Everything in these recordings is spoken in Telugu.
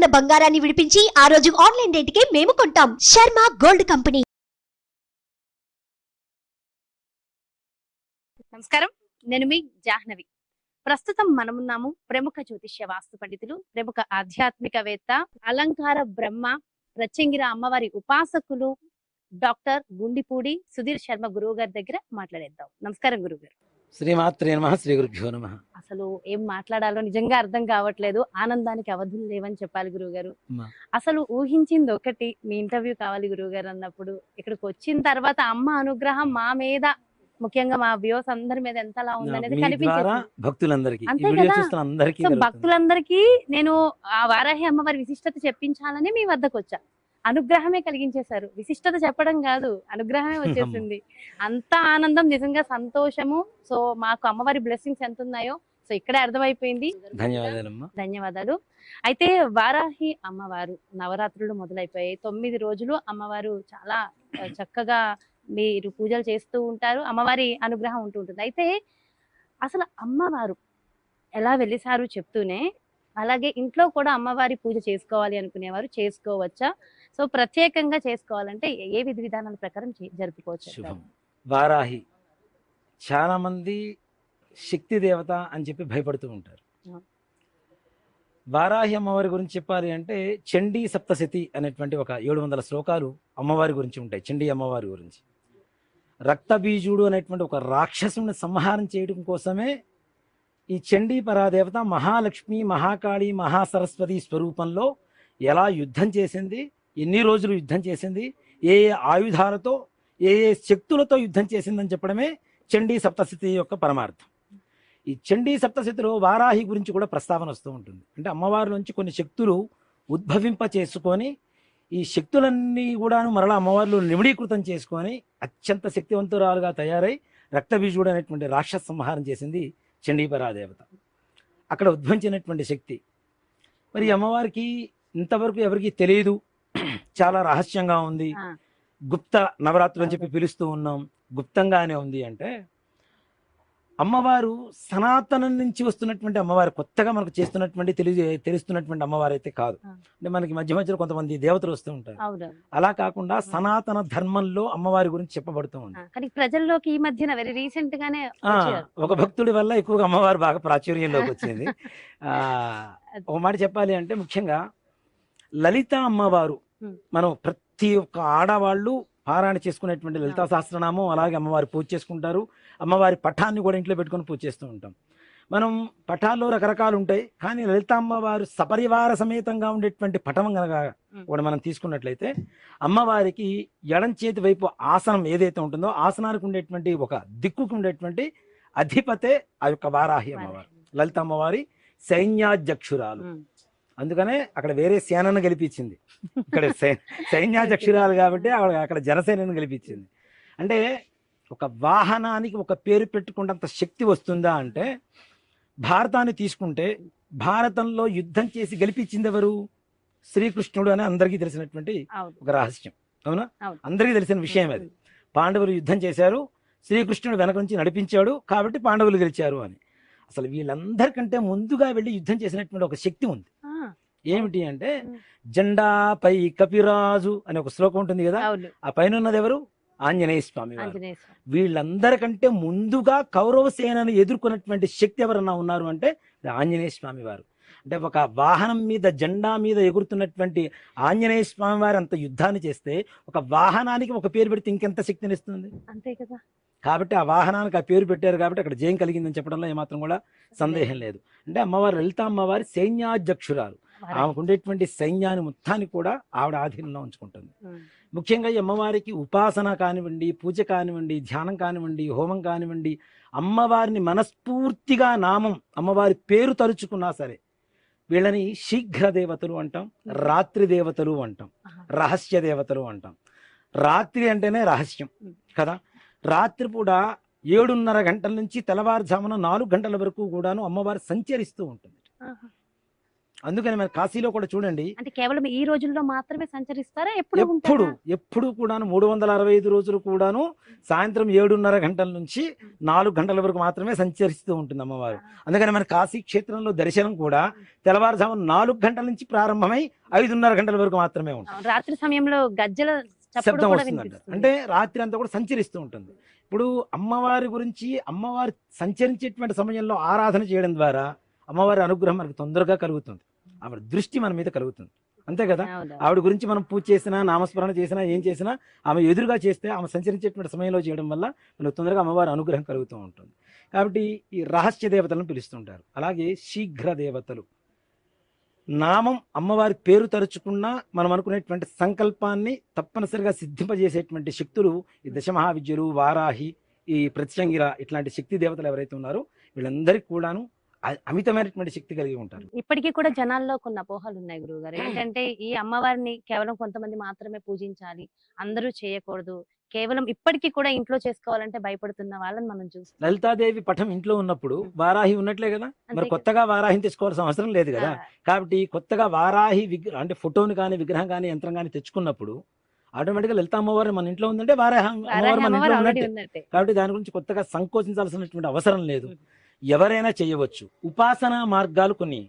ఉన్న బంగారాన్ని విడిపించి ఆ రోజు ఆన్లైన్ రేటుకే మేము కొంటాం. Sharma gold company. నమస్కారం, నేను మీ జాహ్నవి. ప్రస్తుతం మనమున్నాము ప్రముఖ జ్యోతిష్య వాస్తు పండితులు, ప్రముఖ ఆధ్యాత్మికవేత్త, అలంకార బ్రహ్మ, ప్రత్యంగిర అమ్మవారి ఉపాసకులు డాక్టర్ గుండిపూడి సుధీర్ శర్మ గురువు గారి దగ్గర మాట్లాడేద్దాం. నమస్కారం గురువు గారు. శ్రీమాత్రే నమః, శ్రీ గురుభ్యో నమః. అసలు ఏం మాట్లాడాలో నిజంగా అర్థం కావట్లేదు. ఆనందానికి అవధులు లేవని చెప్పాలి గురువు గారు. అసలు ఊహించింది ఒకటి, మీ ఇంటర్వ్యూ కావాలి గురువు గారు అన్నప్పుడు. ఇక్కడికి వచ్చిన తర్వాత అమ్మ అనుగ్రహం మా మీద, ముఖ్యంగా మా వ్యూస్ అందరి మీద ఎంతలా ఉందనేది కనిపించింది. భక్తులందరికీ, అంతే కదా, సో భక్తులందరికీ భక్తులందరికీ నేను ఆ వారాహి అమ్మవారి విశిష్టత చెప్పించాలని మీ వద్దకు వచ్చా. అనుగ్రహమే కలిగించేశారు. విశిష్టత చెప్పడం కాదు, అనుగ్రహమే వచ్చేసింది. అంత ఆనందం, నిజంగా సంతోషము. సో మాకు అమ్మవారి బ్లెస్సింగ్స్ ఎంత ఉన్నాయో సో ఇక్కడే అర్థమైపోయింది. ధన్యవాదాలు. అయితే వారాహి అమ్మవారు నవరాత్రులు మొదలైపోయాయి. 9 రోజులు అమ్మవారు చాలా చక్కగా మీరు పూజలు చేస్తూ ఉంటారు. అమ్మవారి అనుగ్రహం ఉంటూ ఉంటుంది. అయితే అసలు అమ్మవారు ఎలా వెలిసారు చెప్తూనే, అలాగే ఇంట్లో కూడా అమ్మవారి పూజ చేసుకోవాలి అనుకునేవారు చేసుకోవచ్చా? సో ప్రత్యేకంగా చేసుకోవాలంటే ఏ విధి విధానాల ప్రకారం జరుపుకోవచ్చు? వారాహి చాలా మంది శక్తి దేవత అని చెప్పి భయపడుతూ ఉంటారు. వారాహి అమ్మవారి గురించి చెప్పాలి అంటే చండీ సప్తశతి అనేటువంటి ఒక 700 శ్లోకాలు అమ్మవారి గురించి ఉంటాయి. చండీ అమ్మవారి గురించి. రక్తబీజుడు అనేటువంటి ఒక రాక్షసుని సంహారం చేయడం కోసమే ఈ చండీ పరాదేవత మహాలక్ష్మి, మహాకాళి, మహాసరస్వతి స్వరూపంలో ఎలా యుద్ధం చేసింది, ఎన్ని రోజులు యుద్ధం చేసింది, ఏ ఏ ఆయుధాలతో, ఏ ఏ శక్తులతో యుద్ధం చేసిందని చెప్పడమే చండీ సప్తశతి యొక్క పరమార్థం. ఈ చండీ సప్తశతిలో వారాహి గురించి కూడా ప్రస్తావన వస్తూ ఉంటుంది. అంటే అమ్మవారి నుంచి కొన్ని శక్తులు ఉద్భవింప చేసుకొని ఈ శక్తులన్నీ కూడాను మరలా అమ్మవారిలో నిమిడీకృతం చేసుకొని అత్యంత శక్తివంతురాలుగా తయారై రక్తబీజుడు అనేటువంటి రాక్షస సంహారం చేసింది చండీపరాదేవత. అక్కడ ఉద్భవించినటువంటి శక్తి మరి అమ్మవారికి ఇంతవరకు ఎవరికి తెలియదు, చాలా రహస్యంగా ఉంది. గుప్త నవరాత్రులు అని చెప్పి పిలుస్తూ ఉన్నాం, గుప్తంగానే ఉంది. అంటే అమ్మవారు సనాతనం నుంచి వస్తున్నటువంటి అమ్మవారు, కొత్తగా మనకు చేస్తున్నటువంటి తెలుస్తున్నటువంటి అమ్మవారు అయితే కాదు. అంటే మనకి మధ్య మధ్యలో కొంతమంది దేవతలు వస్తూ ఉంటారు. అలా కాకుండా సనాతన ధర్మంలో అమ్మవారి గురించి చెప్పబడుతూ ఉంది. ప్రజల్లోకి ఈ మధ్యన వెరీ రీసెంట్ గానే ఒక భక్తుడి వల్ల ఎక్కువగా అమ్మవారు బాగా ప్రాచుర్యంలోకి వచ్చింది. ఒక మాట చెప్పాలి అంటే ముఖ్యంగా లలిత అమ్మవారు, మనం ప్రతి ఒక్క ఆడవాళ్ళు పారాయణ చేసుకునేటువంటి లలితా సహస్రనామం, అలాగే అమ్మవారి పూజ చేసుకుంటారు. అమ్మవారి పటాన్ని కూడా ఇంట్లో పెట్టుకొని పూజ చేస్తూ ఉంటాం. మనం పటాల్లో రకరకాలు ఉంటాయి, కానీ లలిత అమ్మవారు సపరివార సమేతంగా ఉండేటువంటి పటం కనుక కూడా మనం తీసుకున్నట్లయితే అమ్మవారికి ఎడం చేతి వైపు ఆసనం ఏదైతే ఉంటుందో ఆసనానికి ఉండేటువంటి ఒక దిక్కుకు ఉండేటువంటి అధిపతే ఆ యొక్క వారాహి అమ్మవారు. లలిత అమ్మవారి సైన్యాధ్యక్షురాలు. అందుకనే అక్కడ వేరే సేనను గెలిపించింది, ఇక్కడ సైన్యాధ్యక్షురాలు కాబట్టి అక్కడ జనసేనను గెలిపించింది. అంటే ఒక వాహనానికి ఒక పేరు పెట్టుకున్నంత శక్తి వస్తుందా అంటే, భారతాన్ని తీసుకుంటే భారతంలో యుద్ధం చేసి గెలిపించింది ఎవరు? శ్రీకృష్ణుడు అని అందరికీ తెలిసినటువంటి ఒక రహస్యం, అవునా? అందరికీ తెలిసిన విషయం అది. పాండవులు యుద్ధం చేశారు, శ్రీకృష్ణుడు వెనక నుంచి నడిపించాడు కాబట్టి పాండవులు గెలిచారు అని. అసలు వీళ్ళందరికంటే ముందుగా వెళ్ళి యుద్ధం చేసినటువంటి ఒక శక్తి ఉంది. ఏమిటి అంటే, జెండాపై కపిరాజు అనే ఒక శ్లోకం ఉంటుంది కదా, ఆ పైన ఉన్నది ఎవరు? ఆంజనేయ స్వామి వారు. వీళ్ళందరికంటే ముందుగా కౌరవ సేనను ఎదుర్కొన్నటువంటి శక్తి ఎవరన్నా ఉన్నారు అంటే ఆంజనేయ స్వామి వారు. అంటే ఒక వాహనం మీద, జెండా మీద ఎగురుతున్నటువంటి ఆంజనేయ స్వామి వారు అంత యుద్ధాన్ని చేస్తే ఒక వాహనానికి ఒక పేరు పెడితే ఇంకెంత శక్తిని ఇస్తుంది? అంతే కదా. కాబట్టి ఆ వాహనానికి ఆ పేరు పెట్టారు కాబట్టి అక్కడ జయం కలిగిందని చెప్పడంలో ఏమాత్రం కూడా సందేహం లేదు. అంటే అమ్మవారు లలిత అమ్మవారి సైన్యాధ్యక్షురాలు. ఆమెకు ఉండేటువంటి సైన్యాన్ని మొత్తాన్ని కూడా ఆవిడ ఆధీనంలో ఉంచుకుంటుంది. ముఖ్యంగా ఈ అమ్మవారికి ఉపాసన కానివ్వండి, పూజ కానివ్వండి, ధ్యానం కానివ్వండి, హోమం కానివ్వండి, అమ్మవారిని మనస్ఫూర్తిగా నామం, అమ్మవారి పేరు తలుచుకున్నా సరే వీళ్ళని శీఘ్ర దేవతలు అంటాం, రాత్రి దేవతలు అంటాం, రహస్య దేవతలు అంటాం. రాత్రి అంటేనే రహస్యం కదా. రాత్రి కూడా 7:30 గంటల నుంచి తెల్లవారుజామున 4 గంటల వరకు కూడాను అమ్మవారు సంచరిస్తూ ఉంటుంది. అందుకని మన కాశీలో కూడా చూడండి, అంటే కేవలం ఈ రోజుల్లో మాత్రమే సంచరిస్తారా? ఎప్పుడు ఎప్పుడు ఉంటారా? ఎప్పుడు కూడాను 365 రోజులు కూడాను సాయంత్రం 7:30 గంటల నుంచి 4 గంటల వరకు మాత్రమే సంచరిస్తూ ఉంటుంది అమ్మవారు. అందుకని మన కాశీ క్షేత్రంలో దర్శనం కూడా తెల్లవారుజామున 4 గంటల నుంచి ప్రారంభమై 5:30 గంటల వరకు మాత్రమే ఉంటుంది. రాత్రి సమయంలో గజ్జల చప్పుడు శబ్దం కూడా వస్తుందంట. వినిపిస్తుంది. అంటే రాత్రి అంతా కూడా సంచరిస్తూ ఉంటుంది. ఇప్పుడు అమ్మవారి గురించి, అమ్మవారి సంచరించేటువంటి సమయంలో ఆరాధన చేయడం ద్వారా అమ్మవారి అనుగ్రహం మనకు తొందరగా కలుగుతుంది. ఆవిడ దృష్టి మన మీద కలుగుతుంది. అంతే కదా. అవును. ఆవిడ గురించి మనం పూజ చేసినా, నామస్మరణ చేసినా, ఏం చేసినా ఆమె ఎదురుగా చేస్తే, ఆమె సంచరించేటువంటి సమయంలో చేయడం వల్ల మనకు తొందరగా అమ్మవారి అనుగ్రహం కలుగుతూ ఉంటుంది. కాబట్టి ఈ రహస్య దేవతలను పిలుస్తుంటారు. అలాగే శీఘ్ర దేవతలు, నామం అమ్మవారి పేరు తలుచుకున్నా మనం అనుకునేటువంటి సంకల్పాన్ని తప్పనిసరిగా సిద్ధింపజేసేటువంటి శక్తులు ఈ దశమహావిద్యలు, వారాహి, ఈ ప్రత్యంగిర, ఇట్లాంటి శక్తి దేవతలు ఎవరైతే ఉన్నారో వీళ్ళందరికీ కూడాను అమితమైనటువంటి శక్తి కలిగి ఉంటారు. ఇప్పటికీ కూడా జనాల్లో కొన్ని అపోహలు ఉన్నాయి గురువు గారు. ఏంటంటే ఈ అమ్మవారిని కేవలం కొంతమంది మాత్రమే పూజించాలి, అందరూ చేయకూడదు, కేవలం ఇప్పటికీ కూడా ఇంట్లో చేసుకోవాలంటే భయపడుతున్న వాళ్ళని మనం చూస్తాం. లలితాదేవి పటం ఇంట్లో ఉన్నప్పుడు వారాహి ఉన్నట్లే కదా. మరి అంతే కొత్తగా వారాహిని తెచ్చుకోవాల్సిన అవసరం లేదు కదా. కదా. కాబట్టి కొత్తగా వారాహి అంటే ఫోటోని కానీ, విగ్రహం కానీ, యంత్రం కానీ తెచ్చుకున్నప్పుడు ఆటోమేటిక్గా లలిత అమ్మవారు మన ఇంట్లో ఉందంటే వారాహి అమ్మవారు మన ఇంట్లో ఆల్రెడీ ఉన్నట్టే. ఉన్నట్టే. కాబట్టి దాని గురించి కొత్తగా సంకోచించాల్సినటువంటి అవసరం లేదు. ఎవరైనా చేయవచ్చు. ఉపాసనా మార్గాలు కొన్ని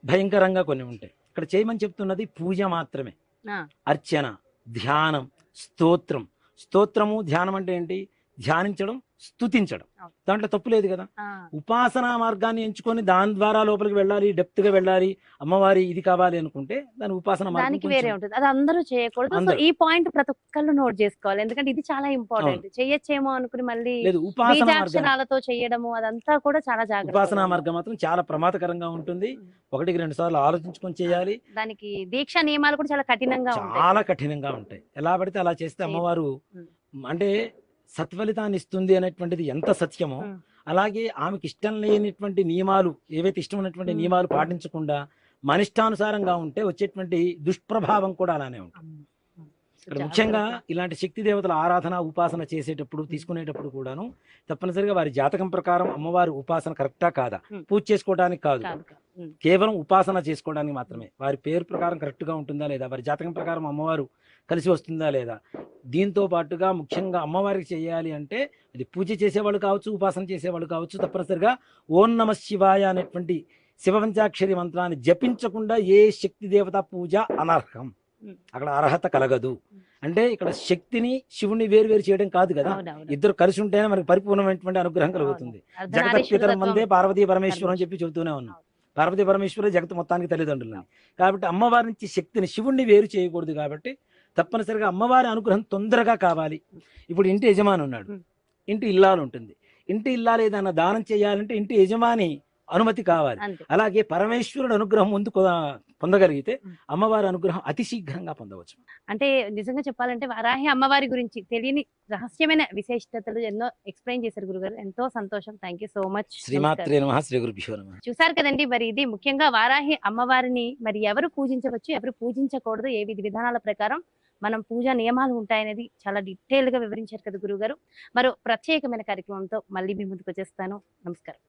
భయంకరంగా కొన్ని ఉంటాయి. ఇక్కడ చేయమని చెప్తున్నది పూజ మాత్రమే. ఆ, అర్చన, ధ్యానం, స్తోత్రం. స్తోత్రము, ధ్యానం అంటే ఏంటి? ధ్యానించడం, స్తుతించడం. అవును. దాంట్లో తప్పు లేదు కదా. ఆ, ఉపాసనా మార్గాన్ని ఎంచుకొని దాని ద్వారా లోపలికి వెళ్ళాలి, డెప్త్ గా వెళ్ళాలి, అమ్మవారి ఇది కావాలి అనుకుంటే దాని ఉపాసనా మార్గం దానికి వేరే కొంచెం- ఉంటుంది. అది అందరూ చేయకూడదు. సో అందరూ. ఈ పాయింట్ ప్రతి ఒక్కళ్ళు నోట్ చేసుకోవాలి. ఎందుకంటే ఇది చాలా ఇంపార్టెంట్. చెయ్యొచ్చేమో అనుకుని మళ్ళీ లేదు, ఉపాసనా మార్గం, బీజాక్షరాలతో చేయడము అదంతా కూడా చాలా జాగ్రత్త. ఉపాసనా మార్గం మాత్రం చాలా ప్రమాదకరంగా ఉంటుంది. 1-2 సార్లు ఆలోచించుకొని చేయాలి. దానికి దీక్ష నియమాలు కూడా చాలా కఠినంగా ఉంటాయి. చాలా కఠినంగా ఉంటాయి. ఎలా పడితే అలా చేస్తే అమ్మవారు అంటే సత్ఫలితాన్ని ఇస్తుంది అనేటువంటిది ఎంత సత్యమో, ఉమ్. అలాగే ఆమెకి ఇష్టం లేనిటువంటి నియమాలు, ఏవైతే ఇష్టం ఉన్నటువంటి నియమాలు పాటించకుండా మనిష్టానుసారంగా ఉంటే వచ్చేటువంటి దుష్ప్రభావం కూడా అలానే ఉంటుంది. ఇక్కడ ముఖ్యంగా ఇలాంటి శక్తి దేవతల ఆరాధన, ఉపాసన చేసేటప్పుడు, తీసుకునేటప్పుడు కూడాను తప్పనిసరిగా వారి జాతకం ప్రకారం అమ్మవారి ఉపాసన కరెక్టా కాదా, పూజ చేసుకోవడానికి కాదు, కేవలం ఉపాసన చేసుకోవడానికి మాత్రమే. వారి పేరు ప్రకారం కరెక్ట్ గా ఉంటుందా లేదా, వారి జాతకం ప్రకారం అమ్మవారు కలిసి వస్తుందా లేదా. దీంతో పాటుగా ముఖ్యంగా అమ్మవారికి చేయాలి అంటే అది పూజ చేసేవాళ్ళు కావచ్చు, ఉపాసన చేసేవాళ్ళు కావచ్చు, తప్పనిసరిగా ఓం నమ శివాయ అనేటువంటి శివపంచాక్షరి మంత్రాన్ని జపించకుండా ఏ శక్తి దేవత పూజ అనర్హం. అక్కడ అర్హత కలగదు. అంటే ఇక్కడ శక్తిని, శివుని వేరు వేరు చేయడం కాదు కదా. ఇద్దరు కలిసి ఉంటేనే మనకి పరిపూర్ణమైనటువంటి అనుగ్రహం కలుగుతుంది. జగతపితరం వందే పార్వతీ పరమేశ్వరం అని చెప్పి చెబుతూనే ఉన్నాం. పార్వతీ పరమేశ్వరే జగత్ మొత్తానికి తల్లిదండ్రులని. కాబట్టి అమ్మవారి నుంచి శక్తిని, శివుణ్ణి వేరు చేయకూడదు. కాబట్టి తప్పనిసరిగా అమ్మవారి అనుగ్రహం తొందరగా కావాలి. ఇప్పుడు ఇంటి యజమాని ఉన్నాడు, ఇంటి ఇల్లాలు ఉంటుంది. ఇంటి ఇల్లాలు ఏదైనా దానం చేయాలంటే ఇంటి యజమాని అనుమతి కావాలి. అలాగే పరమేశ్వరుడు అనుగ్రహం ముందు పొందగలిగితే అమ్మవారి అనుగ్రహం అతి శీఘ్రంగా పొందవచ్చు. అంటే నిజంగా చెప్పాలంటే వారాహి అమ్మవారి గురించి తెలియని రహస్యమైన విశేషతలు ఎన్నో ఎక్స్ప్లెయిన్ చేశారు గురుగారు. ఎంతో సంతోషం. Thank you so much. శ్రీమాత్రే నమః, శ్రీ గురుభ్యో నమః. చూసారు కదండి, మరి ఇది ముఖ్యంగా వారాహి అమ్మవారిని మరి ఎవరు పూజించవచ్చు, ఎవరు పూజించకూడదు, ఏ విధి విధానాల ప్రకారం మనం పూజా నియమాలు ఉంటాయనేది చాలా డీటెయిల్ గా వివరించారు కదా గురుగారు. మరో ప్రత్యేకమైన కార్యక్రమంతో మళ్ళీ మీ ముందుకు వచ్చేస్తాను. నమస్కారం.